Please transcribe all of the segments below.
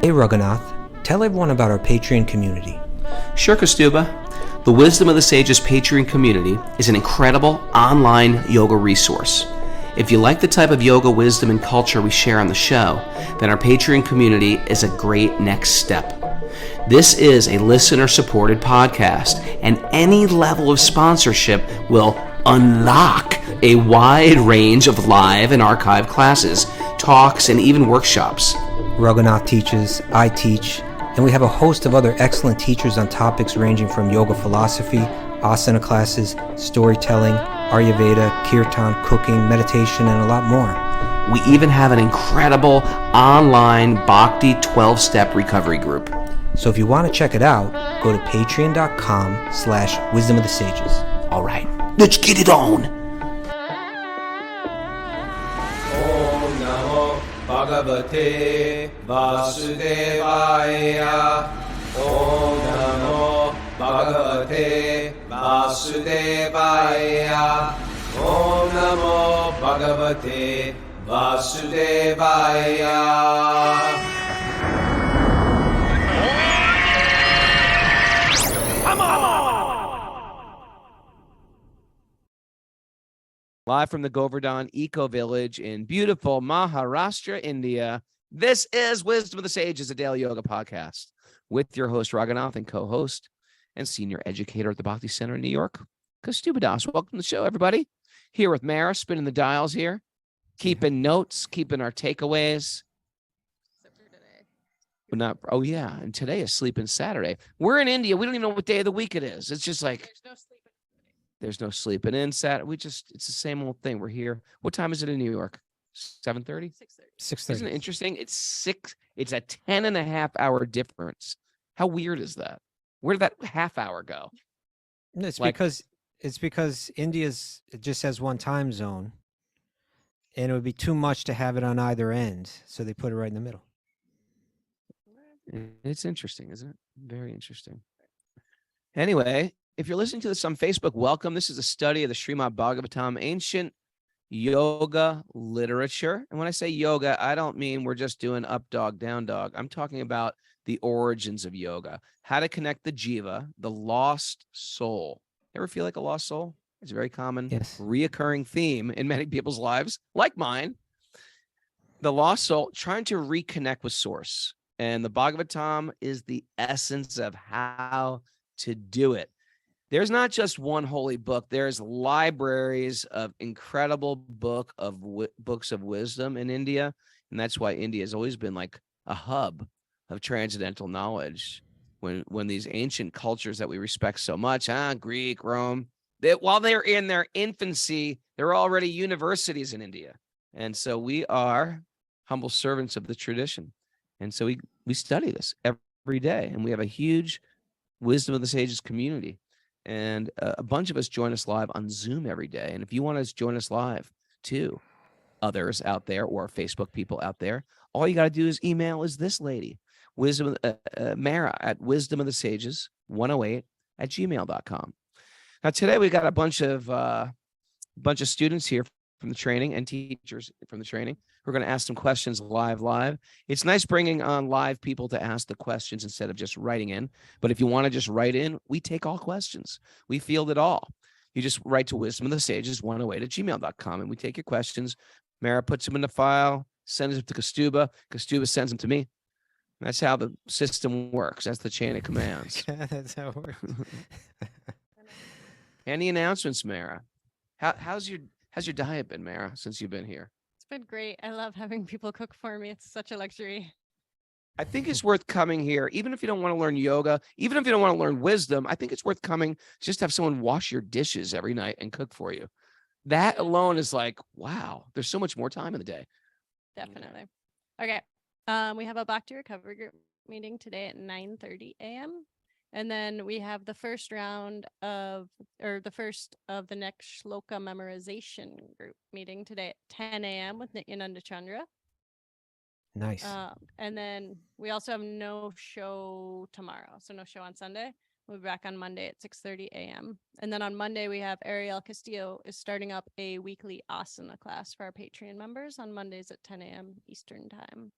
Hey Raghunath, tell everyone about our Patreon community. Sure, Kastuba. The Wisdom of the Sages Patreon community is an incredible online yoga resource. If you like the type of yoga wisdom and culture we share on the show, then our Patreon community is a great next step. This is a listener-supported podcast, and any level of sponsorship will unlock a wide range of live and archived classes, talks, and even workshops. Raghunath teaches, I teach, and we have a host of other excellent teachers on topics ranging from yoga philosophy, asana classes, storytelling, Ayurveda, kirtan, cooking, meditation, and a lot more. We even have an incredible online Bhakti 12-step recovery group. So if you want to check it out, go to patreon.com/wisdom of the sages. All right, let's get it on. Om Namo Bhagavate Vasudevaya. Om Namo Bhagavate Vasudevaya. Om Namo Bhagavate Vasudevaya. Live from the Govardhan Eco Village in beautiful Maharashtra, India. This is Wisdom of the Sages, a daily yoga podcast with your host, Raghunath, and co-host and senior educator at the Bhakti Center in New York, Kastuba Das. Welcome to the show, everybody. Here with Mara, spinning the dials here, keeping notes, keeping our takeaways. Except for today. But not, oh yeah, and today is Sleeping Saturday. We're in India. We don't even know what day of the week it is. It's just like, There's no sleep. there's no sleeping in Saturday. It's the same old thing. We're here. What time is it in New York? 7:30? 6:30. 6:30. Isn't it interesting? It's a 10.5-hour difference. How weird is that? Where did that half hour go? It's Like- because it just has one time zone, and it would be too much to have it on either end, so they put it right in the middle. It's interesting, isn't it? Very interesting. Anyway, if you're listening to this on Facebook, welcome. This is a study of the Srimad Bhagavatam, ancient yoga literature. And when I say yoga, I don't mean we're just doing up dog, down dog. I'm talking about the origins of yoga, how to connect the jiva, the lost soul. Ever feel like a lost soul? It's a very common, Yes. reoccurring theme in many people's lives, like mine. The lost soul, trying to reconnect with source. And the Bhagavatam is the essence of how to do it. There's not just one holy book. There's libraries of incredible books of wisdom in India. And that's why India has always been like a hub of transcendental knowledge. When these ancient cultures that we respect so much, Greek, Rome, while they're in their infancy, there are already universities in India. And so we are humble servants of the tradition. And so we study this every day. And we have a huge Wisdom of the Sages community. And a bunch of us join us live on Zoom every day. And if you want to join us live too, others out there or Facebook people out there, all you got to do is email is this lady, Mara at wisdomofthesages108@gmail.com. Now today we got a bunch of students here from the training and teachers from the training. We're going to ask some questions live. It's nice bringing on live people to ask the questions instead of just writing in. But if you want to just write in, we take all questions. We field it all. You just write to wisdomofthesages108@gmail.com and we take your questions. Mara puts them in the file, sends them to Kastuba. Kastuba sends them to me. That's how the system works. That's the chain of commands. That's how it works. Any announcements, Mara? How's your diet been, Mara, since you've been here? It's been great. I love having people cook for me. It's such a luxury. I think it's worth coming here, even if you don't want to learn yoga, even if you don't want to learn wisdom. I think it's worth coming just to have someone wash your dishes every night and cook for you. That alone is like, wow, there's so much more time in the day. Definitely. Okay. We have a Bhakti recovery group meeting today at 9:30 a.m. And then we have the first of the next shloka memorization group meeting today at 10 a.m. with Nityananda Chandra. Nice. And then we also have no show tomorrow. So no show on Sunday. We'll be back on Monday at 6:30 a.m. And then on Monday, we have Ariel Castillo is starting up a weekly asana class for our Patreon members on Mondays at 10 a.m. Eastern time.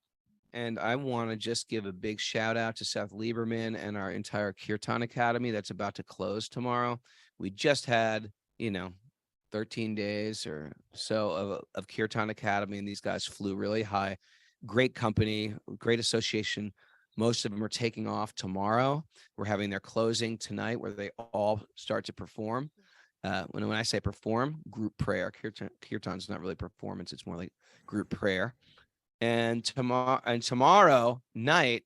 And I want to just give a big shout out to Seth Lieberman and our entire Kirtan Academy that's about to close tomorrow. We just had, 13 days or so of Kirtan Academy, and these guys flew really high. Great company, great association. Most of them are taking off tomorrow. We're having their closing tonight where they all start to perform. When I say perform, group prayer. Kirtan's not really performance. It's more like group prayer. And tomorrow night,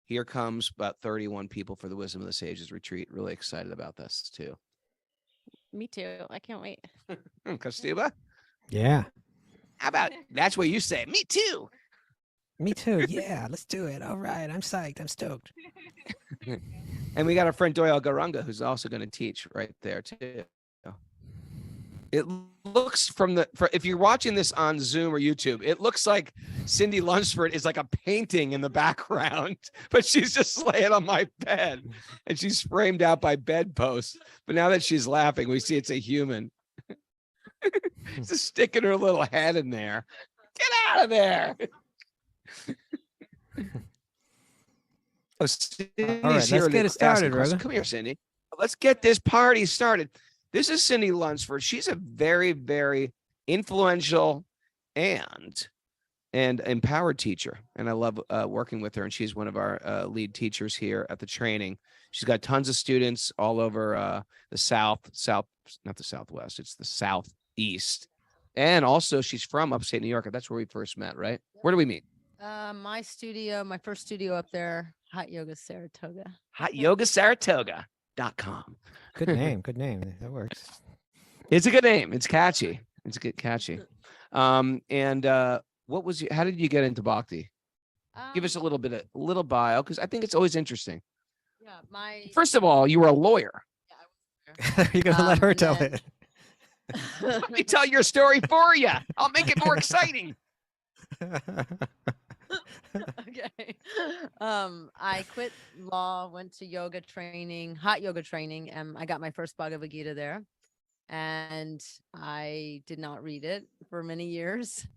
here comes about 31 people for the Wisdom of the Sages retreat. Really excited about this too. Me too. I can't wait. Kostuba? Yeah. How about that's what you say? Me too. Me too. Yeah, let's do it. All right. I'm psyched. I'm stoked. And we got our friend Doyle Garunga, who's also going to teach right there too. It looks if you're watching this on Zoom or YouTube, it looks like Cindy Lunsford is like a painting in the background, but she's just laying on my bed and she's framed out by bedposts. But now that she's laughing, we see it's a human. Just sticking her little head in there. Get out of there. Oh, Cindy's all right, here let's get it started, brother. Come here, Cindy. Let's get this party started. This is Cindy Lunsford. She's a very, very influential and empowered teacher. And I love working with her. And she's one of our lead teachers here at the training. She's got tons of students all over the not the Southwest. It's the Southeast. And also she's from upstate New York. That's where we first met, right? Where do we meet? My first studio up there, Hot Yoga Saratoga. HotYogaSaratoga.com. Good name. Good name. That works. It's a good name. It's catchy. Catchy. And how did you get into Bhakti? Give us a little bio, because I think it's always interesting. Yeah, First of all, you were a lawyer. You're going to let her tell it. Let me tell your story for you. I'll make it more exciting. Okay. I quit law, went to yoga training, hot yoga training, and I got my first Bhagavad Gita there. And I did not read it for many years.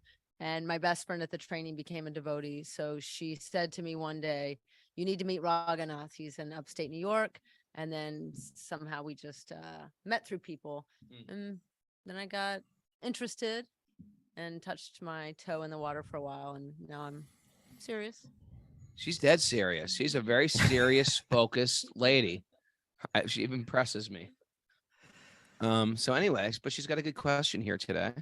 And my best friend at the training became a devotee. So she said to me one day, "You need to meet Raghunath. He's in upstate New York." And then somehow we just met through people. And then I got interested and touched my toe in the water for a while. And now I'm serious. She's dead serious. She's a very serious, focused lady. She impresses me. So anyways, but she's got a good question here today.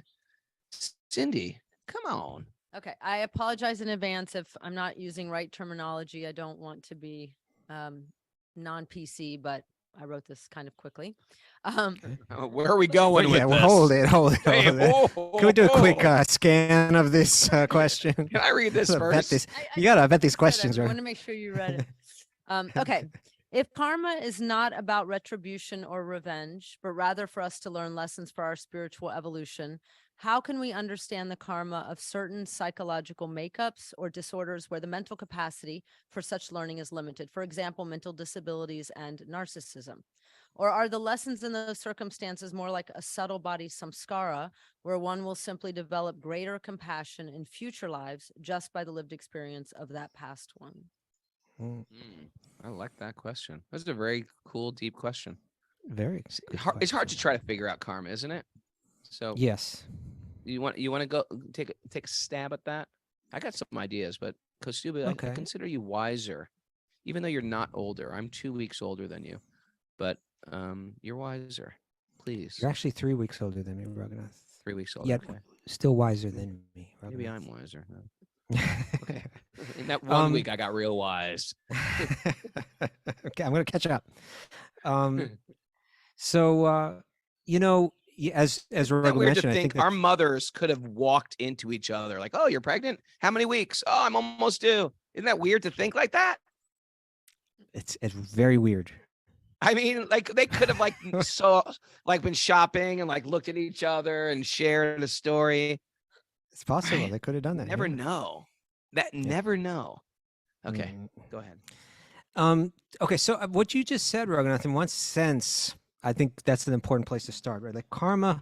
Cindy, come on. Okay. I apologize in advance if I'm not using right terminology. I don't want to be non-PC, but I wrote this kind of quickly. Where are we going with this? Hold it. Hey, Can we do a quick scan of this question? Can I read this first? You got to vet these questions, I right? want to make sure you read it. Okay. If karma is not about retribution or revenge, but rather for us to learn lessons for our spiritual evolution, how can we understand the karma of certain psychological makeups or disorders where the mental capacity for such learning is limited? For example, mental disabilities and narcissism. Or are the lessons in those circumstances more like a subtle body samskara, where one will simply develop greater compassion in future lives just by the lived experience of that past one? I like that question. That's a very cool, deep question. Very. It's hard to try to figure out karma, isn't it? So yes. You want to go take a stab at that? I got some ideas, but Kostuba, Okay. I consider you wiser, even though you're not older. I'm 2 weeks older than you, but you're wiser. Please. You're actually 3 weeks older than me, Raghunath. 3 weeks older. Yet Okay. still wiser than me. Maybe Raghunath. I'm wiser. Okay. In that 1 week, I got real wise. Okay, I'm going to catch up. So, as Raghu Weird mentioned, to I think our mothers could have walked into each other like, "Oh, you're pregnant? How many weeks? Oh, I'm almost due." Isn't that weird to think like that? it's very weird. I mean, like they could have been shopping and like looked at each other and shared a story. It's possible Right. they could have done that. Never yeah. know. Never know. Okay, go ahead. Okay, so what you just said, Raghunath, in one sense, I think that's an important place to start, right? Like karma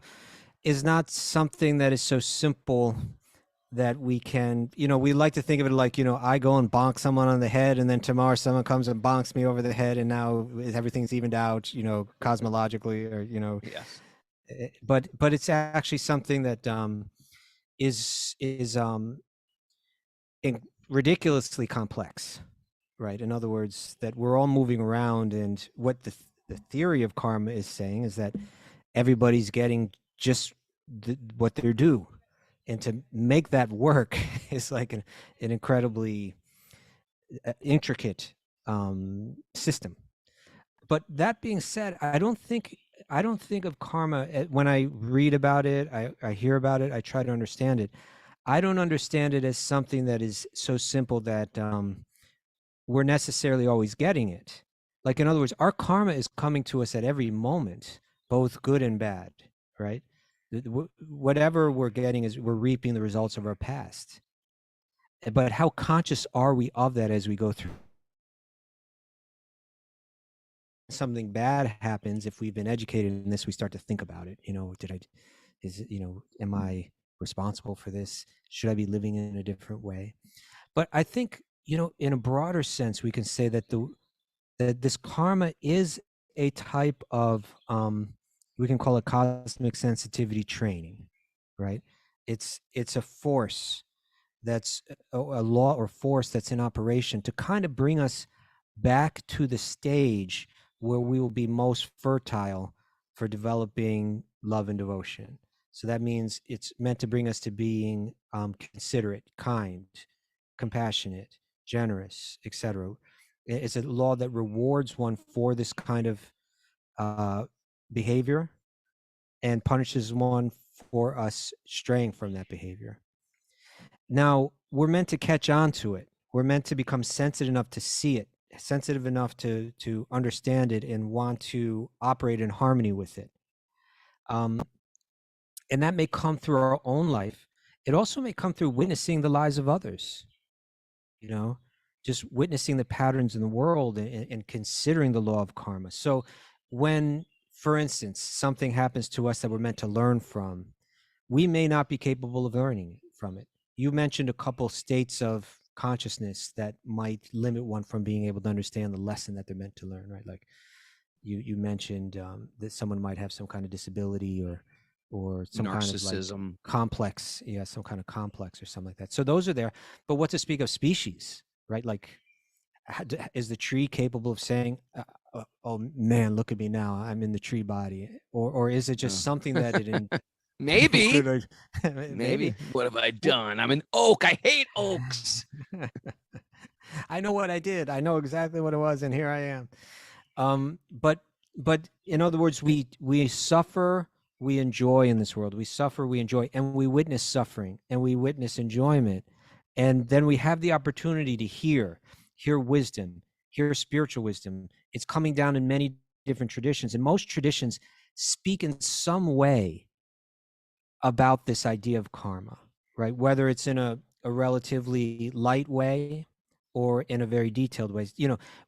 is not something that is so simple that we can, we like to think of it like, I go and bonk someone on the head, and then tomorrow someone comes and bonks me over the head, and now everything's evened out, cosmologically, or, Yes. but it's actually something that is ridiculously complex, right? In other words, that we're all moving around, and what the theory of karma is saying is that everybody's getting just what they're due, and to make that work is like an incredibly intricate system. But that being said, I don't think of karma when I read about it. I hear about it. I try to understand it. I don't understand it as something that is so simple that we're necessarily always getting it. Like, in other words, our karma is coming to us at every moment, both good and bad, right? Whatever we're getting is we're reaping the results of our past. But how conscious are we of that as we go through? Something bad happens, if we've been educated in this, we start to think about it. Am I responsible for this? Should I be living in a different way? But I think, in a broader sense, we can say that that this karma is a type of, we can call it cosmic sensitivity training, right? It's a force that's a law or force that's in operation to kind of bring us back to the stage where we will be most fertile for developing love and devotion. So that means it's meant to bring us to being considerate, kind, compassionate, generous, etc. It's a law that rewards one for this kind of behavior, and punishes one for us straying from that behavior. Now, we're meant to catch on to it. We're meant to become sensitive enough to see it, sensitive enough to understand it, and want to operate in harmony with it. And that may come through our own life. It also may come through witnessing the lives of others, just witnessing the patterns in the world, and considering the law of karma. So when, for instance, something happens to us that we're meant to learn from, we may not be capable of learning from it. You mentioned a couple states of consciousness that might limit one from being able to understand the lesson that they're meant to learn, right? Like you mentioned that someone might have some kind of disability, or some Narcissism. kind of like complex, some kind of complex or something like that. So those are there. But what to speak of species, right? Like, is the tree capable of saying, oh man, look at me now, I'm in the tree body? Or is it just something that it Maybe. maybe. What have I done? I'm an oak. I hate oaks. I know what I did. I know exactly what it was, and here I am. But in other words, we suffer, we enjoy in this world. We suffer, we enjoy, and we witness suffering, and we witness enjoyment. And then we have the opportunity to hear wisdom, hear spiritual wisdom. It's coming down in many different traditions, and most traditions speak in some way about this idea of karma, right? Whether it's in a relatively light way or in a very detailed way.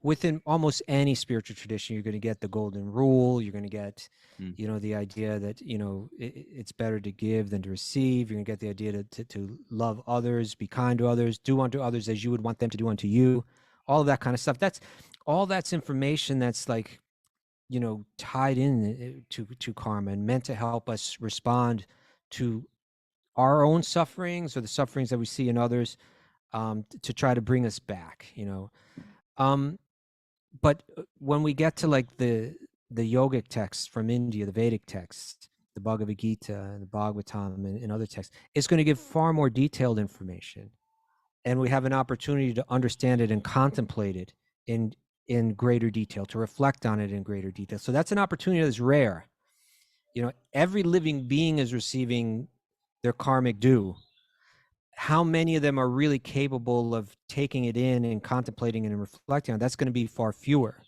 Within almost any spiritual tradition, you're going to get the golden rule. You're going to get, the idea that, it's better to give than to receive. You're going to get the idea to love others, be kind to others, do unto others as you would want them to do unto you. All of that kind of stuff. That's information that's like, tied in to karma and meant to help us respond to our own sufferings or the sufferings that we see in others, to try to bring us back, but when we get to like the yogic texts from India, the Vedic texts, the Bhagavad Gita and the Bhagavatam and other texts, it's going to give far more detailed information, and we have an opportunity to understand it and contemplate it in greater detail, to reflect on it in greater detail. So that's an opportunity that's rare. Every living being is receiving their karmic due. How many of them are really capable of taking it in and contemplating it and reflecting on it? That's going to be far fewer.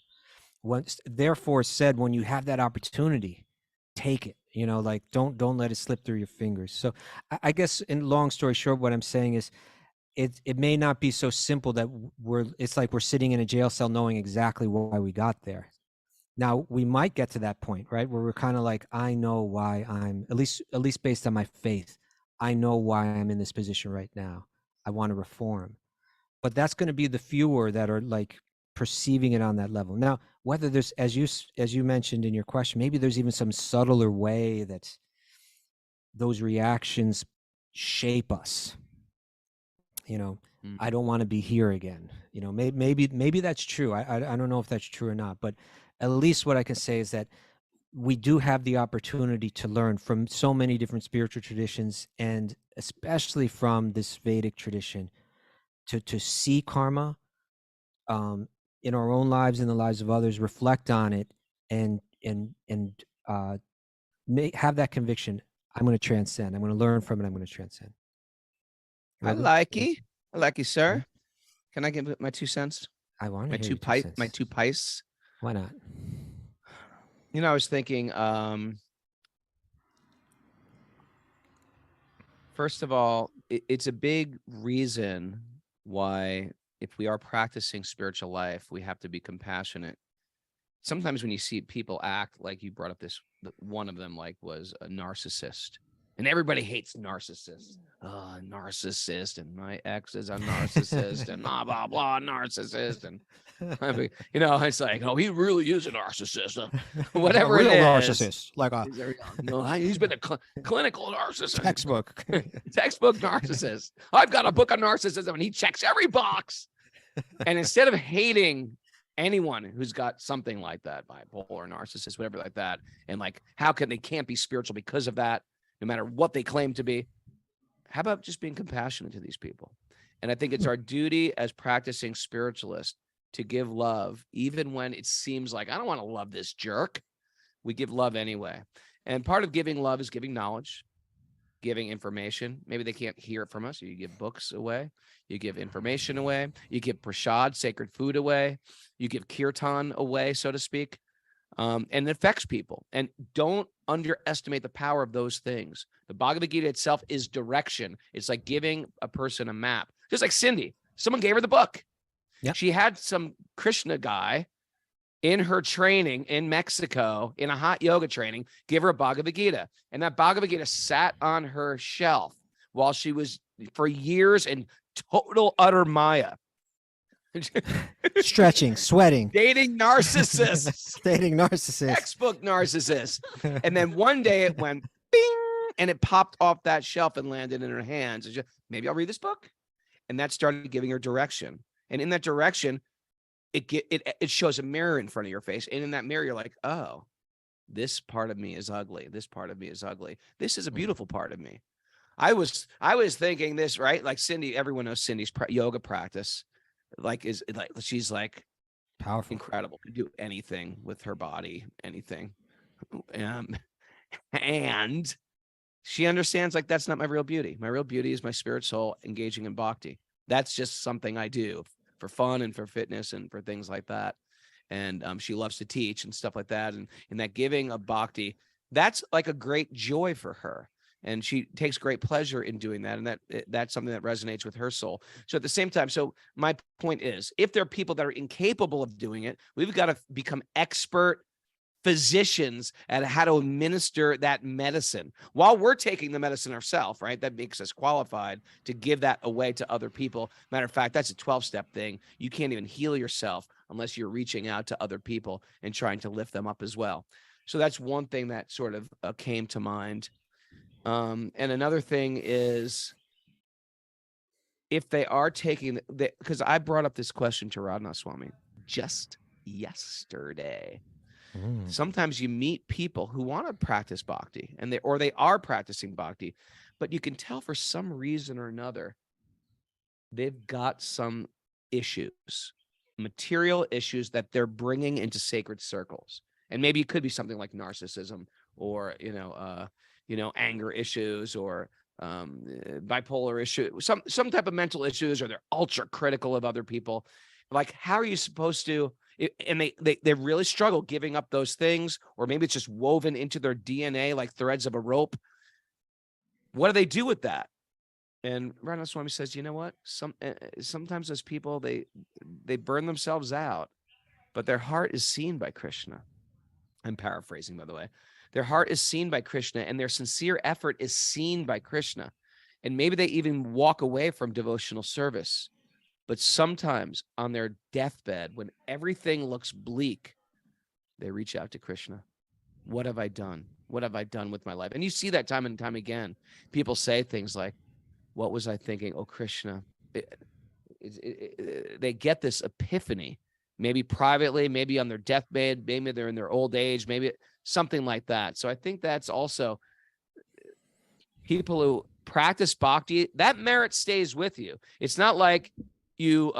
Therefore said, when you have that opportunity, take it. Like don't let it slip through your fingers. So I guess, in long story short, what I'm saying is, it may not be so simple that it's like we're sitting in a jail cell knowing exactly why we got there. Now, we might get to that point, right, where we're kind of like, I know why I'm, at least based on my faith, I know why I'm in this position right now. I want to reform. But that's going to be the fewer that are like perceiving it on that level. Now, whether there's, as you mentioned in your question, maybe there's even some subtler way that those reactions shape us. You know, I don't want to be here again. You know, maybe that's true. I don't know if that's true or not, but at least what I can say is that we do have the opportunity to learn from so many different spiritual traditions, and especially from this Vedic tradition, to see karma in our own lives, in the lives of others, reflect on it, and have that conviction. I'm going to transcend. I'm going to learn from it. I'm going to transcend. I Yoga? like Yes. you. I like you, sir. Can I give my 2 cents? I want to My hear two your 2 pipe, cents. my 2 pice. Why not? You know, I was thinking, first of all, it's a big reason why, if we are practicing spiritual life, we have to be compassionate. Sometimes when you see people act like, you brought up this, one of them like was a narcissist, and everybody hates narcissists. Oh, narcissist, and my ex is a narcissist, and blah blah blah, narcissist, and you know, it's like, oh, he really is a narcissist. Whatever a real it is, narcissist, like a no, he's been a clinical narcissist, textbook. textbook narcissist. I've got a book on narcissism, and he checks every box. And instead of hating anyone who's got something like that, bipolar, narcissist, whatever like that, and like, how can they can't be spiritual because of that, no matter what they claim to be, how about just being compassionate to these people? And I think it's our duty as practicing spiritualists to give love, even when it seems like, I don't want to love this jerk. We give love anyway. And part of giving love is giving knowledge, giving information. Maybe they can't hear it from us. So you give books away, you give information away, you give prasad, sacred food away, you give kirtan away, so to speak. And it affects people. And don't underestimate the power of those things. The Bhagavad Gita itself is direction. It's like giving a person a map. Just like Cindy, someone gave her the book. Yep. She had some Krishna guy in her training in Mexico, in a hot yoga training, give her a Bhagavad Gita. And that Bhagavad Gita sat on her shelf while she was, for years, in total, utter Maya. Stretching, sweating, Dating narcissists. dating narcissists. Textbook narcissist. And then one day it went bing, and it popped off that shelf and landed in her hands. Just, maybe I'll read this book. And that started giving her direction. And in that direction, it shows a mirror in front of your face. And in that mirror, you're like, oh, this part of me is ugly. This part of me is ugly. This is a beautiful part of me. I was thinking this, right? Like Cindy, everyone knows Cindy's yoga practice. Like, is like, she's like Powerful. incredible. Can do anything with her body, anything. And she understands, like, that's not my real beauty. My real beauty is my spirit soul engaging in bhakti. That's just something I do for fun and for fitness and for things like that. And she loves to teach and stuff like that. And in that giving of bhakti, that's like a great joy for her. And she takes great pleasure in doing that. And that's something that resonates with her soul. So at the same time, so my point is, if there are people that are incapable of doing it, we've got to become expert physicians at how to administer that medicine while we're taking the medicine ourselves, right? That makes us qualified to give that away to other people. Matter of fact, that's a 12-step thing. You can't even heal yourself unless you're reaching out to other people and trying to lift them up as well. So that's one thing that sort of came to mind. And another thing is, if they are taking, because I brought up this question to Radha Swami just yesterday. Sometimes you meet people who want to practice bhakti, and they are practicing bhakti, but you can tell for some reason or another, they've got some issues, material issues that they're bringing into sacred circles. And maybe it could be something like narcissism, or, anger issues, or bipolar issue, some type of mental issues, or they're ultra critical of other people. Like, how are you supposed to, and they really struggle giving up those things, or maybe it's just woven into their DNA like threads of a rope. What do they do with that? And Radha Swami says, you know what? Sometimes those people, they burn themselves out, but their heart is seen by Krishna. I'm paraphrasing, by the way. Their heart is seen by Krishna, and their sincere effort is seen by Krishna. And maybe they even walk away from devotional service. But sometimes on their deathbed, when everything looks bleak, they reach out to Krishna. What have I done? What have I done with my life? And you see that time and time again. People say things like, what was I thinking? Oh, Krishna. They get this epiphany, maybe privately, maybe on their deathbed, maybe they're in their old age, maybe something like that. So I think that's also people who practice bhakti, that merit stays with you. It's not like you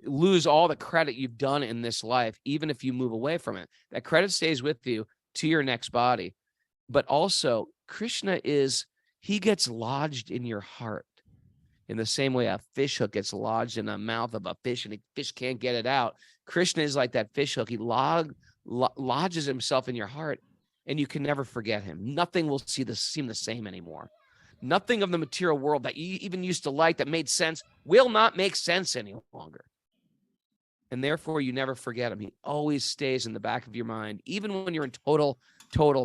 lose all the credit you've done in this life, even if you move away from it. That credit stays with you to your next body. But also, Krishna he gets lodged in your heart in the same way a fish hook gets lodged in the mouth of a fish and the fish can't get it out. Krishna is like that fish hook. He lodges himself in your heart, and you can never forget him. Nothing will seem the same anymore. Nothing of the material world that you even used to like that made sense will not make sense any longer. And therefore, you never forget him. He always stays in the back of your mind, even when you're in total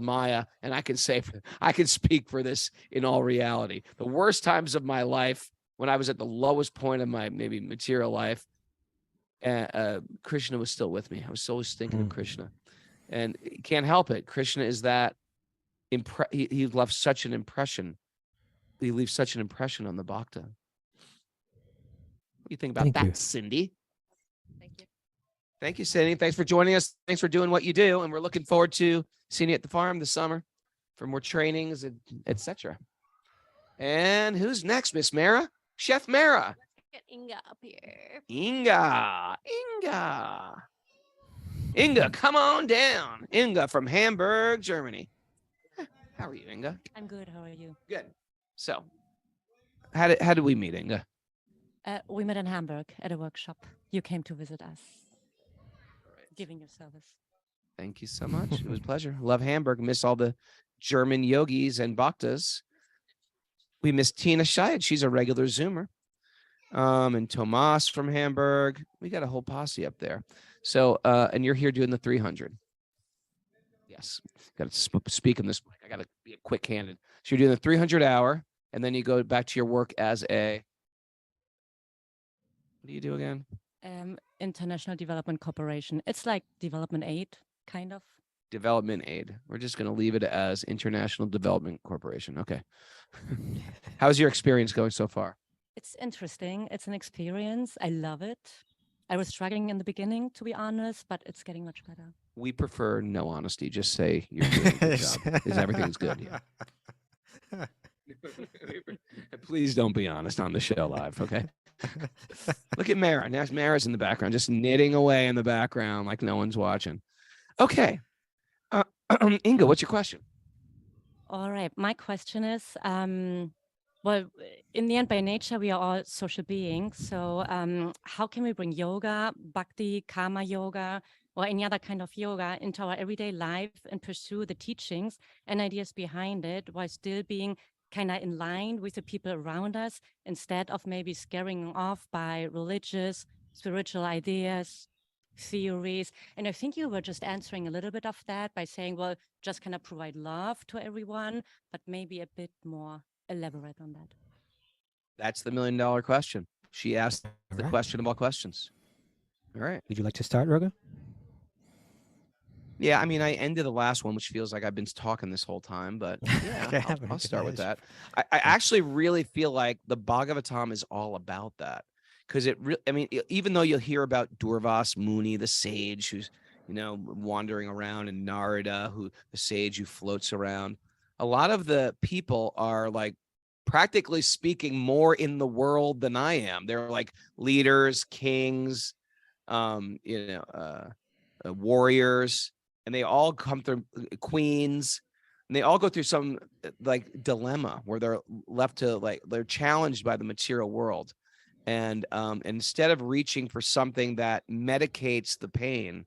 Maya. And I can speak for this in all reality. The worst times of my life, when I was at the lowest point of my maybe material life, Krishna was still with me. I was always thinking of Krishna, and you can't help it. Krishna is that he left such an impression. He leaves such an impression on the bhakta. What do you think about that, Cindy? Thank you. Thank you, Cindy. Thanks for joining us. Thanks for doing what you do, and we're looking forward to seeing you at the farm this summer for more trainings, etc. And who's next, Miss Mara? Chef Mara. Let's get Inga up here. Inga, come on down. Inga from Hamburg, Germany. How are you, Inga? I'm good. How are you? Good. So, how did we meet, Inga? We met in Hamburg at a workshop. You came to visit us, giving your service. Thank you so much. It was a pleasure. Love Hamburg. Miss all the German yogis and bhaktas. We miss Tina Scheid. She's a regular Zoomer. And Tomas from Hamburg. We got a whole posse up there. So, and you're here doing the 300. Yes. Got to speak in this. I got to be quick-handed. So you're doing the 300 hour, and then you go back to your work as a, what do you do again? International Development Corporation. It's like development aid, kind of. Development aid. We're just going to leave it as International Development Corporation. Okay. How's your experience going so far? It's interesting. It's an experience. I love it. I was struggling in the beginning, to be honest, but it's getting much better. We prefer no honesty. Just say you're doing a good job. Is everything's good? Yeah. Please don't be honest on the show live, okay? Look at Mara. Now Mara's in the background, just knitting away in the background like no one's watching. Okay. Inga, what's your question? All right. My question is, well, in the end, by nature, we are all social beings. So how can we bring yoga, bhakti, karma yoga, or any other kind of yoga into our everyday life and pursue the teachings and ideas behind it while still being kind of in line with the people around us, instead of maybe scaring off by religious, spiritual ideas, theories? And I think you were just answering a little bit of that by saying, well, just kind of provide love to everyone, but maybe a bit more elaborate on that. That's the $1 million question. She asked the question of all questions. All right. Would you like to start, Roga? Yeah, I mean, I ended the last one, which feels like I've been talking this whole time, but yeah, I'll start with that. I actually really feel like the Bhagavatam is all about that, because even though you'll hear about Durvas Muni, the sage who's, wandering around, and Narada, the sage who floats around, a lot of the people are like, practically speaking, more in the world than I am. They're like leaders, kings, warriors. And they all come through, queens, and they all go through some like dilemma where they're left to they're challenged by the material world. And instead of reaching for something that medicates the pain,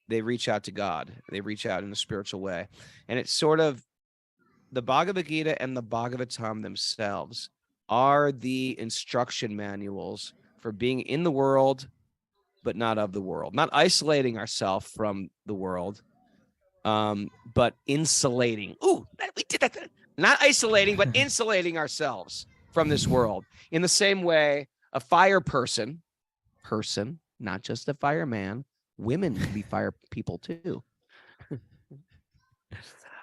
they reach out to God. They reach out in a spiritual way. And it's sort of the Bhagavad Gita and the Bhagavatam themselves are the instruction manuals for being in the world, but not of the world, not isolating ourselves from the world, but insulating. Ooh, we did that. not isolating, but insulating ourselves from this world. In the same way, a fire person, not just a fireman, women can be fire people too.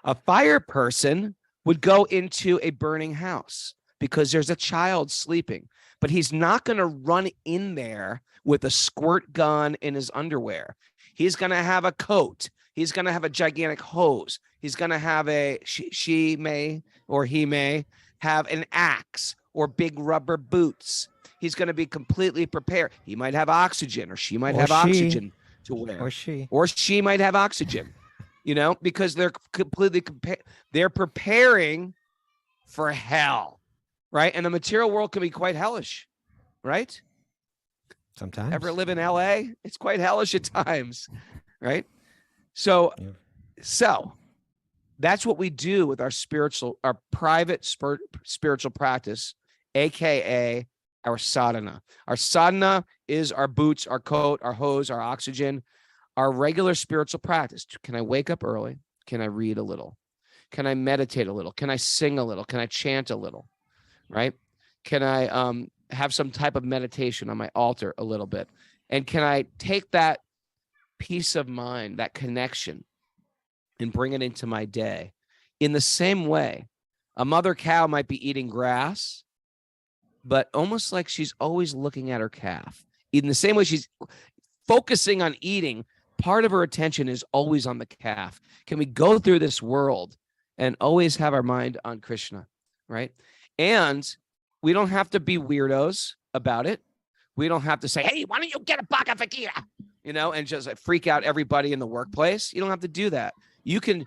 A fire person would go into a burning house because there's a child sleeping, but he's not going to run in there with a squirt gun in his underwear. He's going to have a coat. He's going to have a gigantic hose. He's going to have she may, or he may have an axe or big rubber boots. He's going to be completely prepared. He might have oxygen, or she might have oxygen to wear. Or she might have oxygen, because they're completely they're preparing for hell, right? And the material world can be quite hellish, right? Sometimes. Ever live in LA? It's quite hellish at times, right? So that's what we do with our private spiritual practice, AKA our sadhana. Our sadhana is our boots, our coat, our hose, our oxygen, our regular spiritual practice. Can I wake up early? Can I read a little? Can I meditate a little? Can I sing a little? Can I chant a little? Right? Can I have some type of meditation on my altar a little bit? And can I take that peace of mind, that connection, and bring it into my day? In the same way, a mother cow might be eating grass, but almost like she's always looking at her calf. In the same way she's focusing on eating, part of her attention is always on the calf. Can we go through this world and always have our mind on Krishna, right? And we don't have to be weirdos about it. We don't have to say, hey, why don't you get a Bhagavad Gita? And just freak out everybody in the workplace. You don't have to do that. You can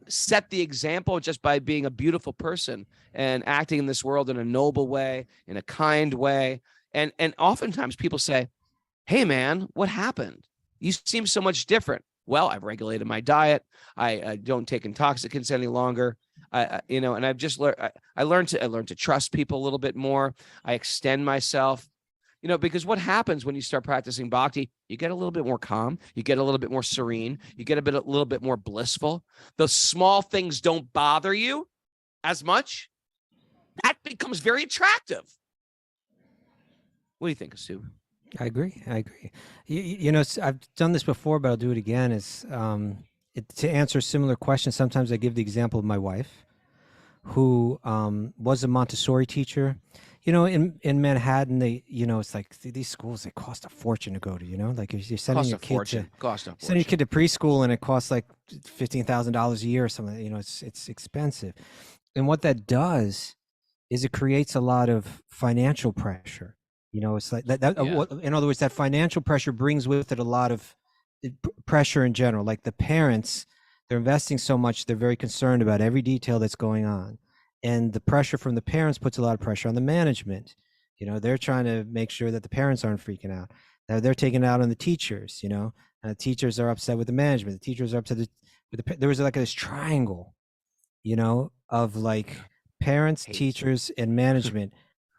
set the example just by being a beautiful person and acting in this world in a noble way, in a kind way. And oftentimes people say, hey, man, what happened? You seem so much different. Well, I've regulated my diet. I don't take intoxicants any longer. And I've just learned. I learned to trust people a little bit more. I extend myself. Because what happens when you start practicing bhakti, you get a little bit more calm, you get a little bit more serene, you get a little bit more blissful. Those small things don't bother you as much. That becomes very attractive. What do you think, Asu? I agree. I've done this before, but I'll do it again. To answer a similar question, sometimes I give the example of my wife, who was a Montessori teacher. In Manhattan, it's like these schools, they cost a fortune to go to, like if you're sending your kid to preschool and it costs like $15,000 a year or something, it's expensive. And what that does is it creates a lot of financial pressure. It's like that. Yeah. In other words, that financial pressure brings with it a lot of pressure in general. Like the parents, they're investing so much, they're very concerned about every detail that's going on. And the pressure from the parents puts a lot of pressure on the management. They're trying to make sure that the parents aren't freaking out. They're taking it out on the teachers, and the teachers are upset with the management. The teachers are upset there was like this triangle, of like parents, teachers, and management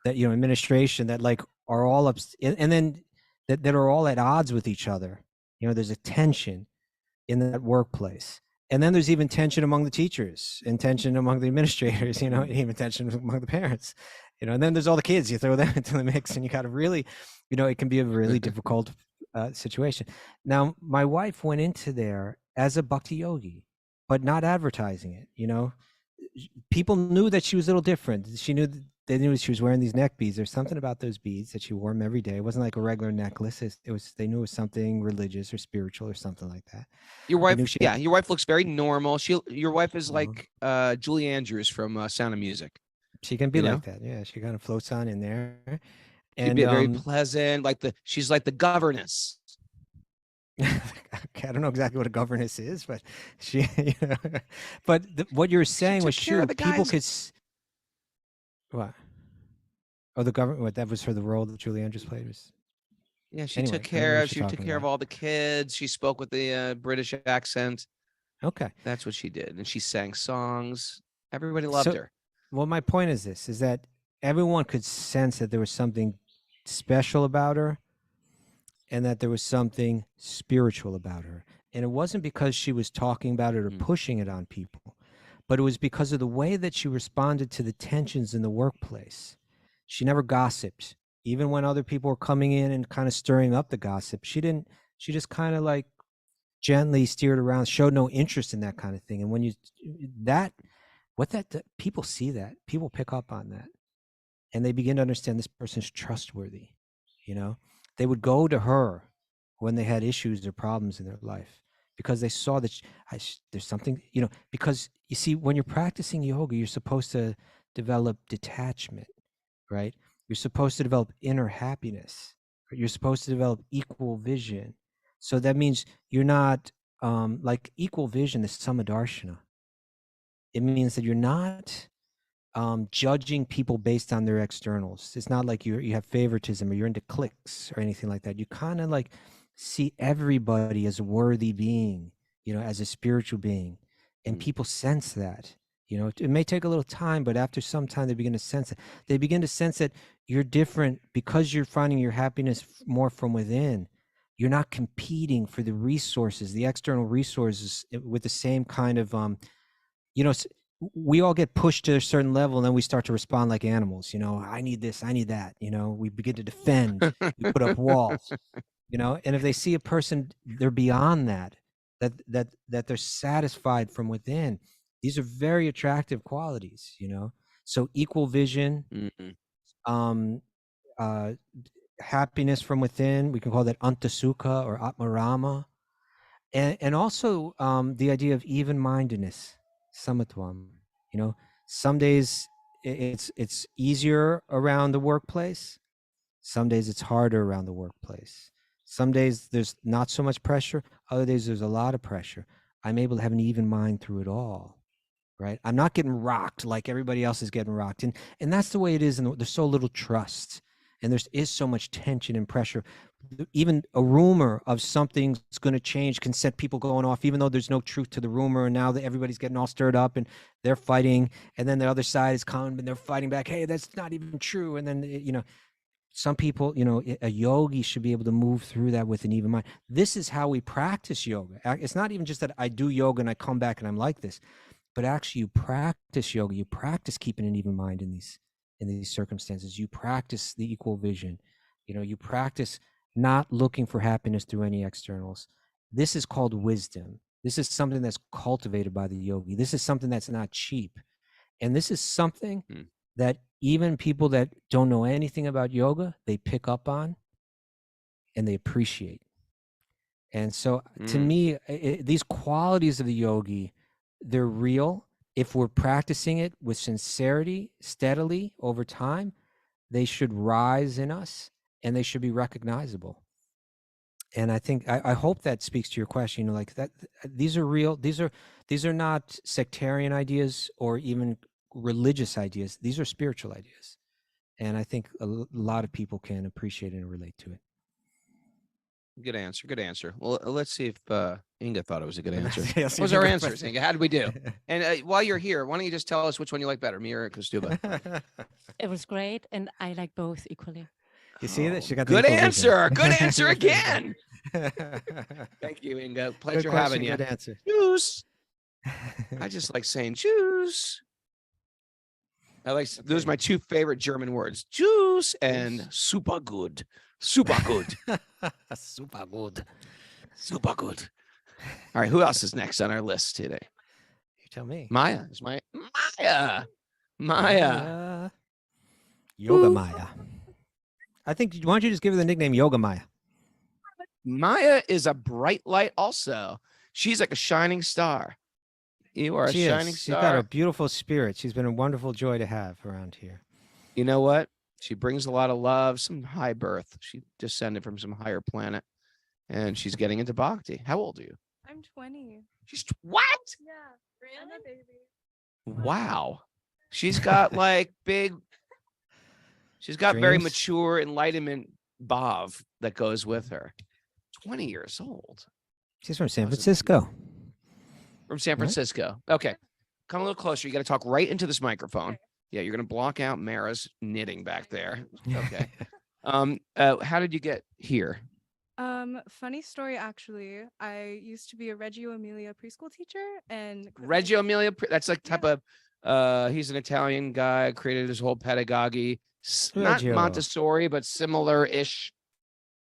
that, administration that like are all up, and then that are all at odds with each other. There's a tension in that workplace. And then there's even tension among the teachers and tension among the administrators, even tension among the parents, and then there's all the kids, you throw them into the mix and you got to really, it can be a really difficult situation. Now, my wife went into there as a bhakti yogi, but not advertising it. People knew that she was a little different. They knew she was wearing these neck beads. There's something about those beads that she wore them every day. It wasn't like a regular necklace. They knew it was something religious or spiritual or something like that. Your wife, your wife looks very normal. Your wife is like Julie Andrews from Sound of Music. She can be like that. Yeah, she kind of floats on in there. She'd be very pleasant. She's like the governess. I don't know exactly what a governess is, but she, but what you're saying was true. People could. What? Oh, the government. What, that was for the role that Julie Andrews played. She took care of all the kids. She spoke with the British accent. Okay, that's what she did, and she sang songs. Everybody loved her. Well, my point is this: is that everyone could sense that there was something special about her, and that there was something spiritual about her. And it wasn't because she was talking about it or pushing it on people, but it was because of the way that she responded to the tensions in the workplace. She never gossiped, even when other people were coming in and kind of stirring up the gossip. She didn't. She just kind of like gently steered around, showed no interest in that kind of thing. And when you people see that, people pick up on that, and they begin to understand this person's trustworthy. You know, they would go to her when they had issues or problems in their life because they saw that there's something, you know, because you see, when you're practicing yoga, you're supposed to develop detachment, right? You're supposed to develop inner happiness. Right? You're supposed to develop equal vision. So that means you're not like equal vision is Samadarshana. It means that you're not judging people based on their externals. It's not like you have favoritism or you're into cliques or anything like that. You kind of like see everybody as a worthy being, you know, as a spiritual being, and people sense that. You know, it may take a little time, but after some time, they begin to sense it. They begin to sense that you're different because you're finding your happiness more from within. You're not competing for the resources, the external resources, with the same kind of, you know, we all get pushed to a certain level, and then we start to respond like animals. You know, I need this, I need that. You know, we begin to defend, we put up walls. You know, and if they see a person, they're beyond that they're satisfied from within. These are very attractive qualities, you know. So equal vision, happiness from within, we can call that Antasukha or Atmarama. And also the idea of even-mindedness, Samatvam. You know, some days it's easier around the workplace. Some days it's harder around the workplace. Some days there's not so much pressure. Other days there's a lot of pressure. I'm able to have an even mind through it all, right? I'm not getting rocked like everybody else is getting rocked. And that's the way it is. And there's so little trust. And there is so much tension and pressure. Even a rumor of something's going to change can set people going off, even though there's no truth to the rumor. And now that everybody's getting all stirred up and they're fighting. And then the other side is coming and they're fighting back. Hey, that's not even true. And then, you know, some people, you know, a yogi should be able to move through that with an even mind. This is how we practice yoga. It's not even just that I do yoga and I come back and I'm like this, but actually you practice yoga. You practice keeping an even mind in these circumstances. You practice the equal vision. You know, you practice not looking for happiness through any externals. This is called wisdom. This is something that's cultivated by the yogi. This is something that's not cheap. And this is something that even people that don't know anything about yoga, they pick up on and they appreciate. And so to me, these qualities of the yogi, they're real. If we're practicing it with sincerity, steadily over time, they should rise in us and they should be recognizable. And I think, I hope that speaks to your question, you know, like that, these are real. These are not sectarian ideas or even religious ideas. These are spiritual ideas. And I think a lot of people can appreciate it and relate to it. Good answer. Good answer. Well, let's see if Inga thought it was a good answer. Yes, What was our answers, Inga? How did we do? And while you're here, why don't you just tell us which one you like better, me or Kostuba? It was great, and I like both equally. You see that? She got Good the answer. Good answer again. Thank you, Inga. Pleasure having you. Good answer. Juice. I just like saying juice. I like those are my two favorite German words, juice and super good. Super good. Super good. Super good. All right, who else is next on our list today? You tell me. Maya is Maya. Yoga Maya. I think, why don't you just give her the nickname Yoga Maya? Maya is a bright light also. She's like a shining star. You are a shining star. She's got a beautiful spirit. She's been a wonderful joy to have around here. You know what? She brings a lot of love, some high birth. She descended from some higher planet, and she's getting into Bhakti. How old are you? I'm 20. She's what? Yeah, I'm a baby. Wow. She's got like she's got very Dreams? mature enlightenment bhav that goes with her. 20 years old. She's from San Francisco. From San Francisco. Okay. Come a little closer. You got to talk right into this microphone. Yeah, you're going to block out Mara's knitting back there. Okay. How did you get here? Funny story actually. I used to be a Reggio Emilia preschool teacher and quit my Reggio Emilia, that's like type Yeah. of he's an Italian guy, created his whole pedagogy, not Reggio. Montessori, but similar-ish.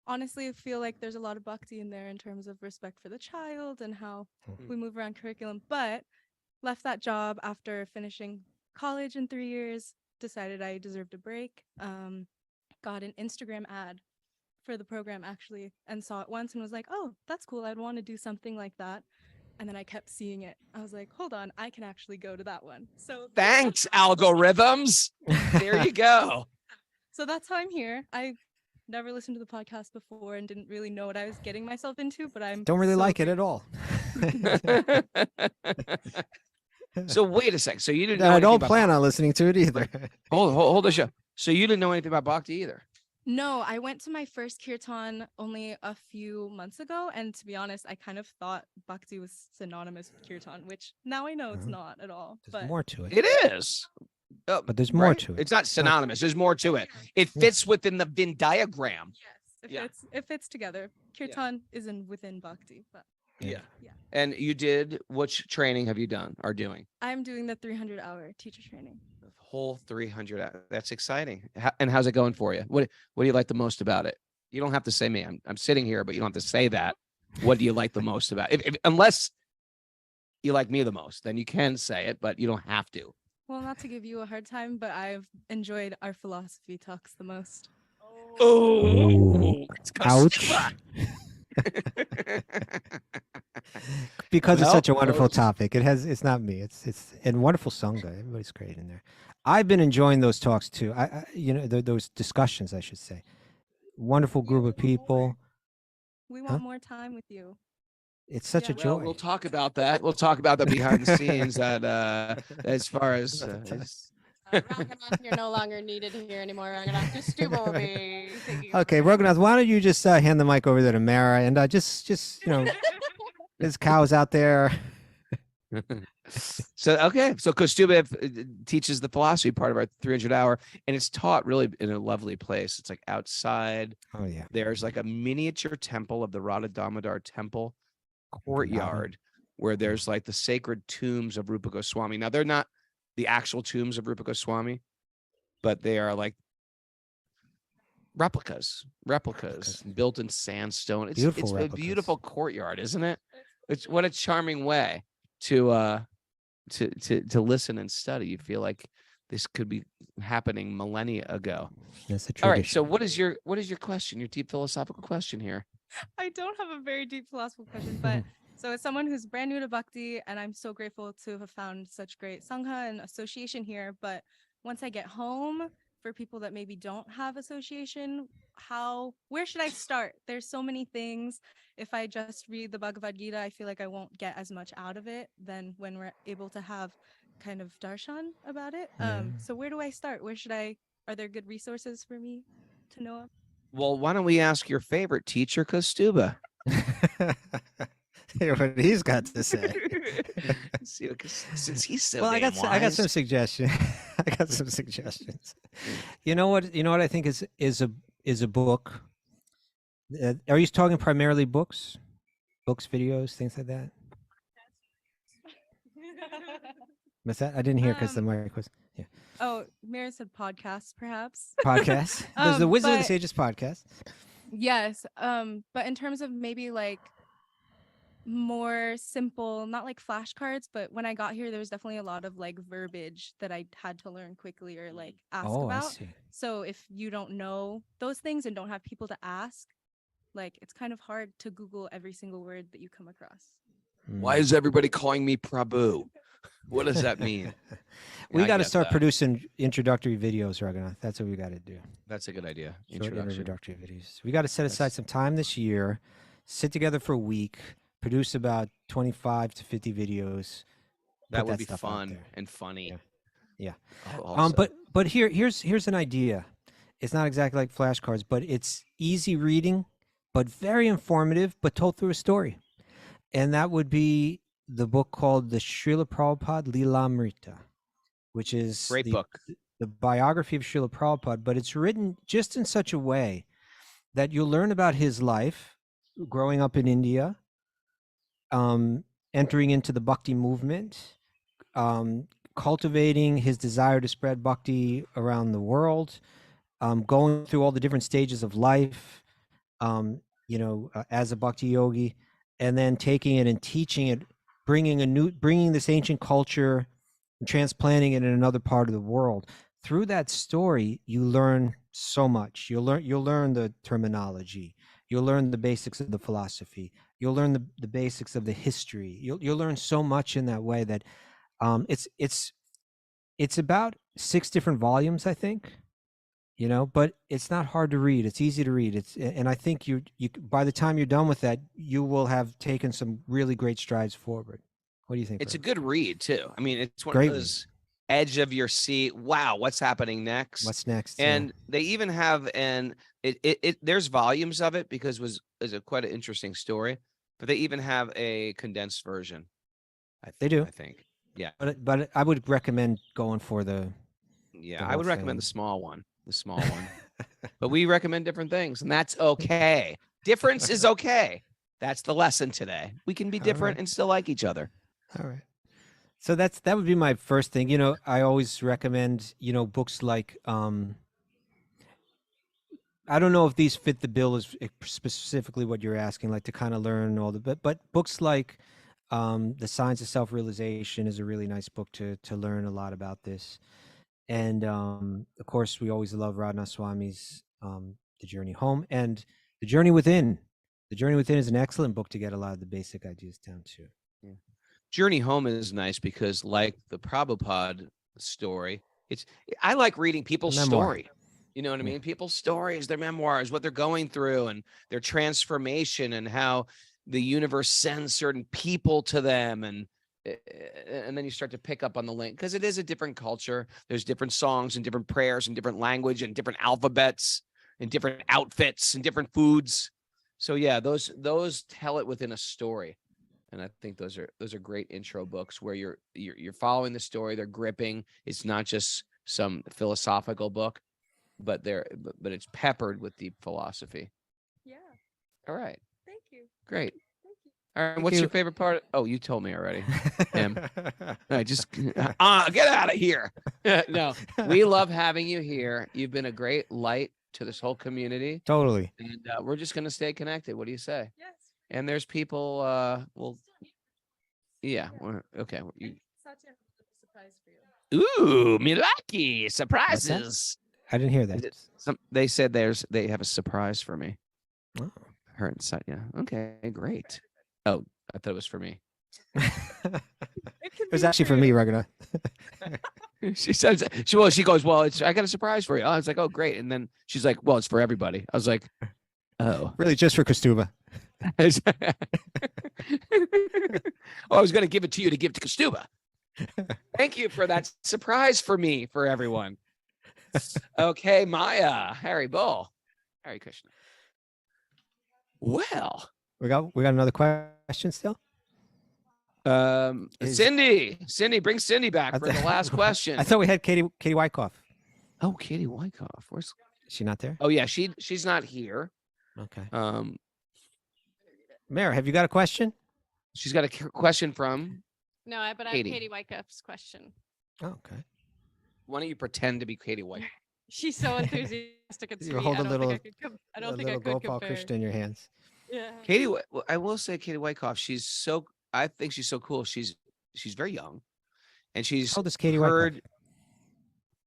honestly I feel like there's a lot of bhakti in there in terms of respect for the child and how we move around curriculum, but left that job after finishing college in 3 years, decided I deserved a break. Got an Instagram ad for the program actually and saw it once and was like, oh, that's cool. I'd want to do something like that. And then I kept seeing it. I was like, hold on, I can actually go to that one. So Thanks, algorithms. There you go. so that's how I'm here. I never listened to the podcast before and didn't really know what I was getting myself into, but I'm Don't really so like it at all. So wait a sec. So you didn't know I anything don't about plan Bhakti. on listening to it either. Hold the show. So you didn't know anything about Bhakti either. No, I went to my first kirtan only a few months ago, and to be honest, I kind of thought bhakti was synonymous with kirtan, which now I know it's not at all. There's But more to it. It is. But there's more Right? to it. It's not synonymous. There's more to it. It fits within the Venn diagram. yes, if it's together, kirtan isn't within bhakti. But Yeah. Yeah. And you did, which training have you done or doing? I'm doing the 300-hour teacher training. The whole 300 hours. That's exciting. And how's it going for you? What do you like the most about it? You don't have to say me. I'm sitting here, but you don't have to say that. What do you like the most about it? Unless you like me the most, then you can say it, but you don't have to. Well, not to give you a hard time, but I've enjoyed our philosophy talks the most. Oh, Ouch. Because it's Well, such a wonderful those- topic. It's not me. It's and wonderful sangha. Everybody's great in there. I've been enjoying those talks too. I those discussions, I should say. Wonderful group of people. We want more time with you. It's such a Yeah. joy. Well, we'll talk about that. We'll talk about the behind the scenes that as far as Raghunath, you're no longer needed here anymore. Raghunath, just Stuba will be taking Okay, over. Raghunath, why don't you just hand the mic over there to Mara and just there's cows out there. so Kostuba teaches the philosophy part of our 300-hour, and it's taught really in a lovely place. It's like outside. Oh yeah. There's like a miniature temple of the Radha Damodar temple courtyard where there's like the sacred tombs of Rupa Goswami. Now they're not the actual tombs of Rupa Goswami, but they are like replicas built in sandstone. It's Beautiful a replicas. beautiful courtyard, isn't it? It's what a charming way to listen and study. You feel like this could be happening millennia ago. That's a tradition. All right. So what is your question? Your deep philosophical question here? I don't have a very deep philosophical question, but so as someone who's brand new to Bhakti, and I'm so grateful to have found such great Sangha and association here. But once I get home, for people that maybe don't have association, where should I start? There's so many things. If I just read the Bhagavad Gita, I feel like I won't get as much out of it than when we're able to have kind of darshan about it. So where do I start? Are there good resources for me to know of? Well, why don't we ask your favorite teacher, Kostuba? Hear what he's got to say. Since he's so Well, I got some wise. suggestions. I got some suggestions. You know what I think is a book. Are you talking primarily books, videos, things like that? What's that? I didn't hear because the mic was Oh, Mira said podcasts, perhaps. podcast. There's the Wisdom of the but- Sages podcast. Yes. But in terms of maybe like more simple, not like flashcards, but when I got here, there was definitely a lot of like verbiage that I had to learn quickly or like ask Oh, I about. see. So if you don't know those things and don't have people to ask, like it's kind of hard to Google every single word that you come across. Why is everybody calling me Prabhu? What does that mean? We I got to get start that. producing introductory videos, Raghunath. That's what we got to do. That's a good idea. Short Introduction. introductory videos. We got to set aside some time this year, sit together for a week, produce about 25 to 50 videos. That put would be stuff out fun there. and funny. Yeah. Also. But here's an idea. It's not exactly like flashcards, but it's easy reading, but very informative, but told through a story. And that would be the book called the Srila Prabhupada Lilamrita, which is Great the, book. the biography of Srila Prabhupada, but it's written just in such a way that you'll learn about his life, growing up in India, entering into the Bhakti movement, cultivating his desire to spread Bhakti around the world, going through all the different stages of life, as a Bhakti yogi, and then taking it and teaching it, bringing this ancient culture and transplanting it in another part of the world. Through that story, you learn so much. You'll learn the terminology. You'll learn the basics of the philosophy. You'll learn the basics of the history. You'll learn so much in that way that it's about 6 different volumes, I think. But it's not hard to read. It's easy to read. And I think you by the time you're done with that, you will have taken some really great strides forward. What do you think? It's a Greg? good read too. I mean, it's one Great of those edge of your seat. Wow, what's happening next? What's next? And they even have there's volumes of it because is a quite an interesting story, but they even have a condensed version. They do. I think. Yeah. But I would recommend going for the I would whole recommend thing. the small one. But we recommend different things, and that's okay. Difference is okay. That's the lesson today. We can be All different right. and still like each other. All right. So that would be my first thing. I always recommend, books like I don't know if these fit the bill as specifically what you're asking, like to kind of learn all the but books like The Science of Self-Realization is a really nice book to learn a lot about this. And of course, we always love Radhanath Swami's The Journey Home and The Journey Within. The Journey Within is an excellent book to get a lot of the basic ideas down to. Yeah. Journey Home is nice because, like the Prabhupada story, I like reading people's story. You know what I mean? People's stories, their memoirs, what they're going through, and their transformation, and how the universe sends certain people to them, and then you start to pick up on the link because it is a different culture. There's different songs and different prayers and different language and different alphabets and different outfits and different foods. So yeah, those tell it within a story. And I think those are great intro books where you're following the story. They're gripping. It's not just some philosophical book, but it's peppered with deep philosophy. Yeah. All right. Thank you. Great. Thank you. All right. Thank What's you. your favorite part? Oh, you told me already. Just get out of here. No, we love having you here. You've been a great light to this whole community, Totally. and we're just going to stay connected. What do you say? Yes. And there's people. Okay. Satya has a surprise for you. Ooh, Milwaukee surprises. I didn't hear that. They said they have a surprise for me. Oh. Her and Satya. Okay, great. Oh, I thought it was for me. It was actually for me, Raghunath. She says, she goes, well, I got a surprise for you. I was like, oh, great. And then she's like, well, it's for everybody. I was like, oh. Really, just for Kastuba. I was going to give it to you to give to Kastuba. Thank you for that surprise for me, for everyone. Okay, Maya, Harry Bull, Harry Krishna. Well, we got another question still. Cindy, bring Cindy back for the last question. I thought we had Katie Wyckoff. Oh, Katie Wyckoff. Where's Is she not there? Oh yeah, she's not here. Okay. Mary, have you got a question? She's got a question from No, but I have Katie. Katie Wyckoff's question. Oh, okay. Why don't you pretend to be Katie Wyckoff? She's so enthusiastic and sweet. You hold a little, I don't think I could Gopal compare. Krishna in your hands. Yeah. I will say Katie Wyckoff. I think she's so cool. She's very young, and she's How old is Katie heard. Wyckoff?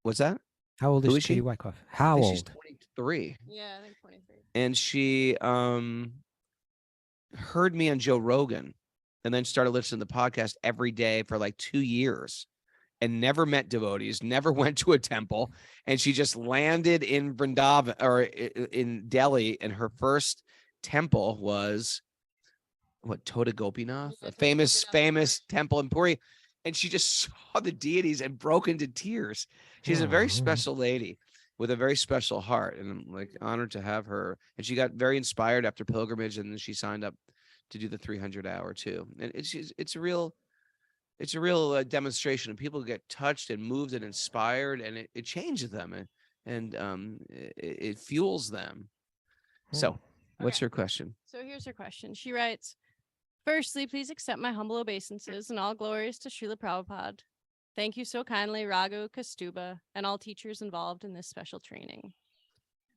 What's that? How old Who is is she? Katie Wyckoff? How I think old? She's 23, Yeah, I think 23. and she heard me on Joe Rogan, and then started listening to the podcast every day for like 2 years, and never met devotees, never went to a temple, and she just landed in Vrindavan or in Delhi, and her first temple was Toda Gopinath, a famous temple in Puri, and she just saw the deities and broke into tears. She's a very special lady with a very special heart, and I'm like honored to have her. And she got very inspired after pilgrimage, and then she signed up to do the 300-hour too. And it's a real demonstration, and people get touched and moved and inspired, and it changes them, and it fuels them. So, what's your question? So here's her question. She writes, firstly, please accept my humble obeisances and all glories to Srila Prabhupada. Thank you so kindly, Raghu, Kastuba, and all teachers involved in this special training.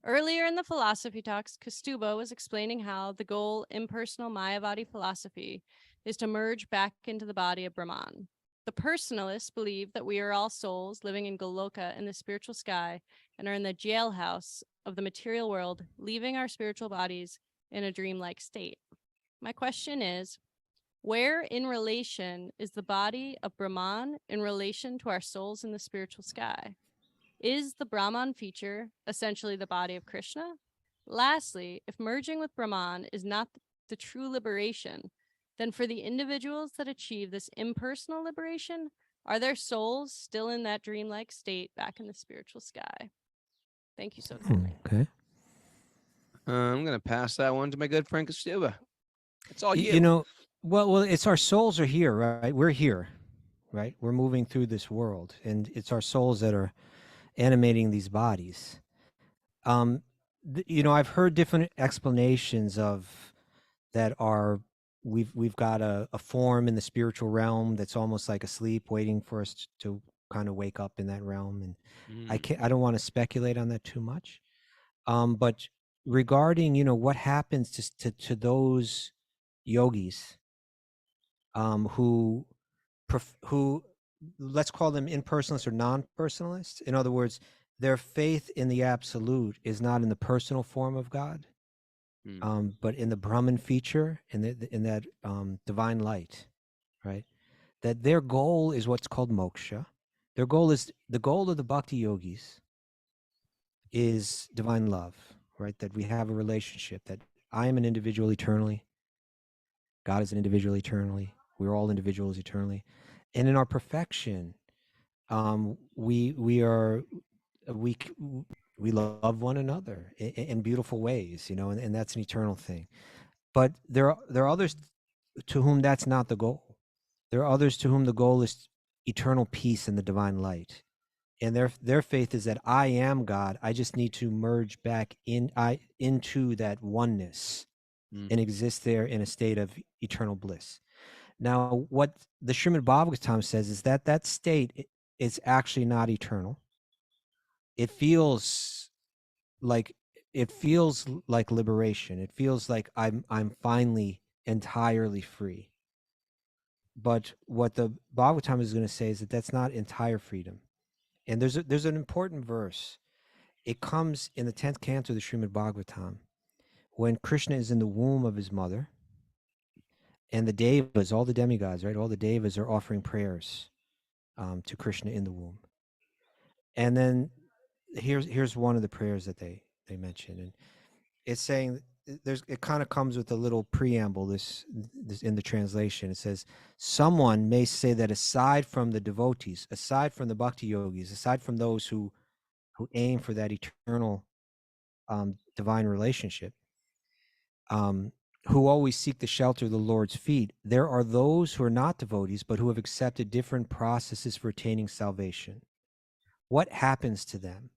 Earlier in the philosophy talks, Kastuba was explaining how the goal impersonal Mayavadi philosophy is to merge back into the body of Brahman. The personalists believe that we are all souls living in Goloka in the spiritual sky and are in the jailhouse of the material world, leaving our spiritual bodies in a dreamlike state. My question is, where in relation is the body of Brahman in relation to our souls in the spiritual sky? Is the Brahman feature essentially the body of Krishna? Lastly, if merging with Brahman is not the true liberation, then for the individuals that achieve this impersonal liberation, are their souls still in that dreamlike state back in the spiritual sky? Thank you so kindly. Okay. I'm going to pass that one to my good friend Kastuba. It's all you. You know, well, it's our souls are here, right? We're here, right? We're moving through this world, and it's our souls that are animating these bodies. You know, I've heard different explanations of that are we've got a form in the spiritual realm that's almost like asleep, waiting for us to kind of wake up in that realm. And I don't want to speculate on that too much. But regarding, you know, what happens to those yogis who let's call them impersonalists or non-personalists. In other words, their faith in the absolute is not in the personal form of God, but in the Brahman feature, in that divine light, right? That their goal is what's called moksha. The goal of the Bhakti yogis is divine love, right? That we have a relationship, that I am an individual eternally, God is an individual eternally, we're all individuals eternally. And in our perfection, we love one another in beautiful ways, you know, and that's an eternal thing. But there are others to whom that's not the goal. There are others to whom the goal is eternal peace in the divine light, and their faith is that I am God. I just need to merge back into that oneness and exist there in a state of eternal bliss. Now, what the Srimad Bhagavatam says is that state is actually not eternal. It feels like liberation. It feels like I'm finally entirely free. But what the Bhagavatam is going to say is that that's not entire freedom. And there's an important verse. It comes in the 10th canto of the Srimad Bhagavatam, when Krishna is in the womb of his mother, and the devas, all the demigods, right? All the devas are offering prayers to Krishna in the womb. And then here's one of the prayers that they mention, and it's saying it kind of comes with a little preamble. This in the translation, it says, someone may say that aside from the devotees, aside from the bhakti yogis, aside from those who aim for that eternal divine relationship, who always seek the shelter of the Lord's feet, there are those who are not devotees, but who have accepted different processes for attaining salvation. What happens to them?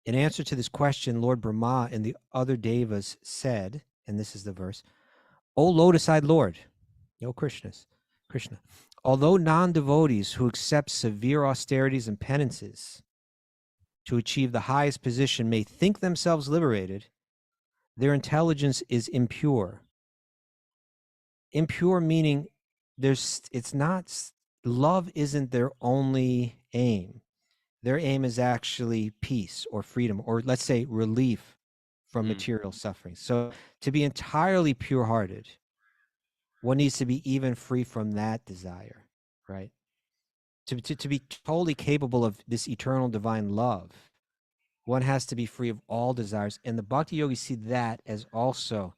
In answer to this question, Lord Brahma and the other devas said, and this is the verse, O lotus-eyed Lord, O Krishna, although non-devotees who accept severe austerities and penances to achieve the highest position may think themselves liberated, their intelligence is impure. Impure meaning love isn't their only aim. Their aim is actually peace or freedom, or let's say relief from material suffering. So to be entirely pure-hearted, one needs to be even free from that desire, right? To be totally capable of this eternal divine love, one has to be free of all desires. And the Bhakti yogis see that as also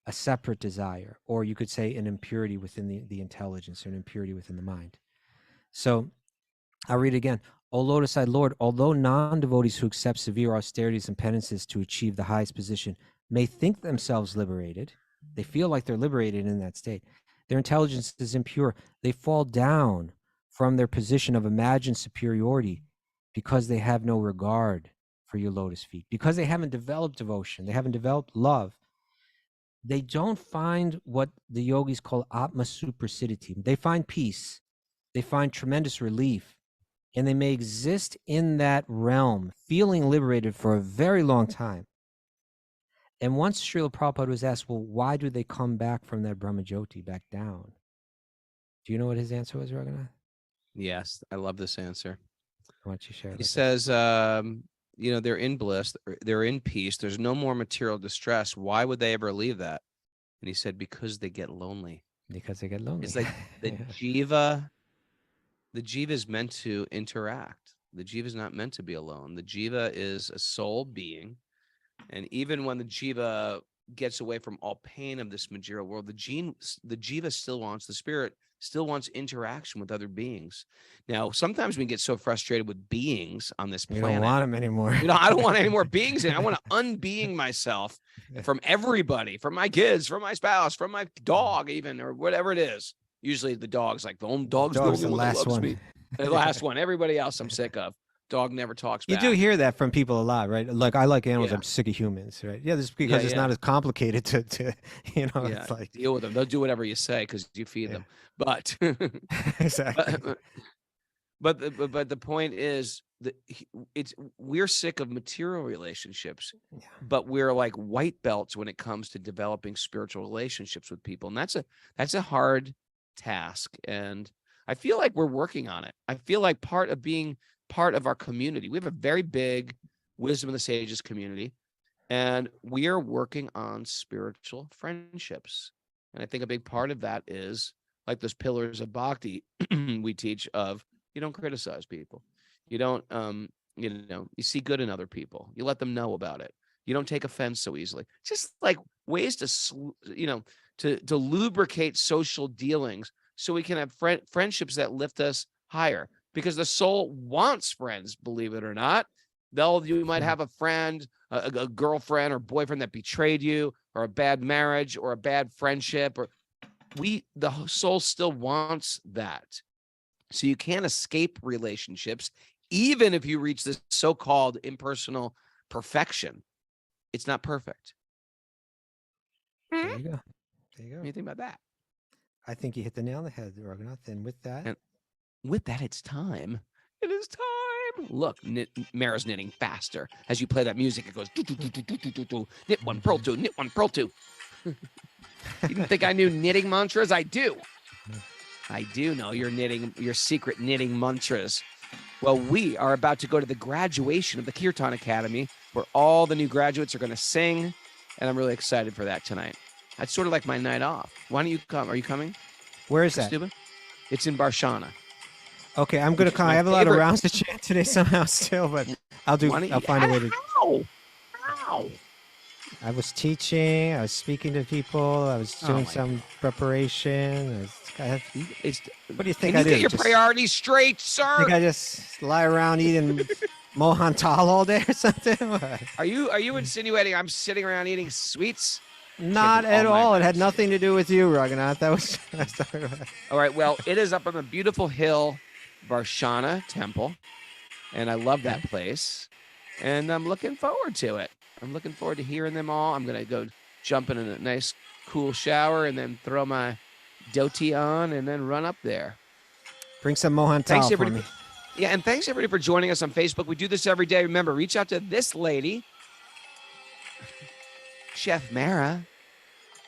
a separate desire, or you could say an impurity within the intelligence, or an impurity within the mind. So I'll read it again. O lotus-eyed Lord, although non-devotees who accept severe austerities and penances to achieve the highest position may think themselves liberated, they feel like they're liberated in that state, their intelligence is impure. They fall down from their position of imagined superiority because they have no regard for your lotus feet, because they haven't developed devotion, they haven't developed love. they don't find what the yogis call Atma Suprasidhiti. They find peace. They find tremendous relief. And they may exist in that realm, feeling liberated for a very long time. And once Srila Prabhupada was asked, well, why do they come back from that Brahmajyoti back down? Do you know what his answer was, Raghunath? Yes, I love this answer. Why don't you share it He with us? says, they're in bliss, they're in peace. There's no more material distress. Why would they ever leave that? And he said, because they get lonely. Because they get lonely. It's like the jiva. The jiva is meant to interact. The jiva is not meant to be alone. The jiva is a soul being. And even when the jiva gets away from all pain of this material world, the jiva still wants, the spirit still wants interaction with other beings. Now, sometimes we get so frustrated with beings on this We planet. don't want them anymore. I don't want any more beings in. I want to unbeing myself from everybody, from my kids, from my spouse, from my dog, even, or whatever it is. Usually the dog's like, the only dog's the only the one that last loves one. me. The last one. Everybody else I'm sick of. Dog never talks You back. do hear that from people a lot, right? Like, I like animals. Yeah. I'm sick of humans, right? Yeah, this is because it's yeah. not as complicated to it's like, deal with them. They'll do whatever you say because you feed them. But exactly. but the point is that we're sick of material relationships, but we're like white belts when it comes to developing spiritual relationships with people, and that's a hard task. And I feel like we're working on it. I feel like part of being part of our community, we have a very big Wisdom of the Sages community, and we are working on spiritual friendships. And I think a big part of that is like those pillars of bhakti we teach of, you don't criticize people. You don't, you see good in other people. You let them know about it. You don't take offense so easily. Just like ways to lubricate social dealings so we can have friendships that lift us higher, because the soul wants friends, believe it or not. You might have a friend, a girlfriend or boyfriend that betrayed you, or a bad marriage or a bad friendship, or the soul still wants that. So you can't escape relationships, even if you reach this so-called impersonal perfection. It's not perfect. There you go. There you go. What do you think about that? I think you hit the nail on the head, Raghunath. And with that, it's time. It is time. Look, Mara's knitting faster. As you play that music, it goes do, do, do, do, do, do, do, do. Knit one, purl two, knit one, purl two. You didn't think I knew knitting mantras? I do. I do know your secret knitting mantras. Well, we are about to go to the graduation of the Kirtan Academy, where all the new graduates are going to sing, and I'm really excited for that tonight. That's sort of like my night off. Why don't you come? Are you coming? where is that? Stuba? It's in Barshana. Okay, I'm going to come. I have a lot of rounds to chant today somehow still, but I'll find a way to. How? I was teaching. I was speaking to people. I was doing some preparation. What do you think Can I you do? get your priorities straight, sir? Think I just lie around eating Mohan Tal all day or something? What? Are you insinuating I'm sitting around eating sweets? Not at all. It had nothing to do with you, Raghunath. That was. All right. Well, it is up on the beautiful hill, Barshana Temple, and I love that place, and I'm looking forward to it. I'm looking forward to hearing them all. I'm gonna go jump in a nice, cool shower, and then throw my dhoti on, and then run up there. Bring some Mohan Tal for me. Yeah, and thanks everybody for joining us on Facebook. We do this every day. Remember, reach out to this lady, Chef Mara,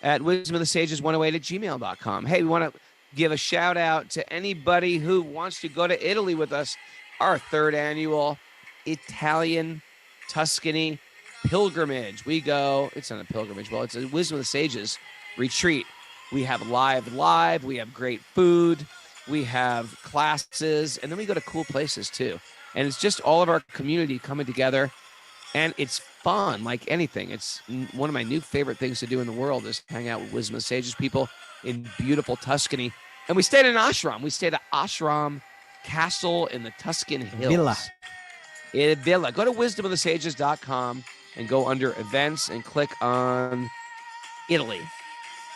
at wisdomofthesages108@gmail.com. Hey, we want to give a shout out to anybody who wants to go to Italy with us. Our 3rd annual Italian Tuscany pilgrimage. We go, it's not a pilgrimage, well, it's a Wisdom of the Sages retreat. We have live, we have great food, we have classes, and then we go to cool places too. And it's just all of our community coming together, and it's fun like anything. It's one of my new favorite things to do in the world is hang out with Wisdom of the Sages people in beautiful Tuscany. And we stayed in an ashram. We stayed at Ashram Castle in the Tuscan Hills. Villa. Go to wisdomofthesages.com and go under events and click on Italy.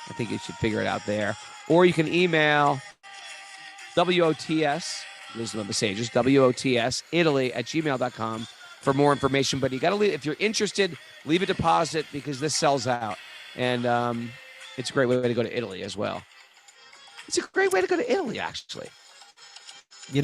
I think you should figure it out there. Or you can email WOTS, Wisdom of the Sages, WOTS, Italy @gmail.com for more information. But you got to leave, if you're interested, leave a deposit because this sells out. And it's a great way to go to Italy as well. It's a great way to go to Italy, actually. You know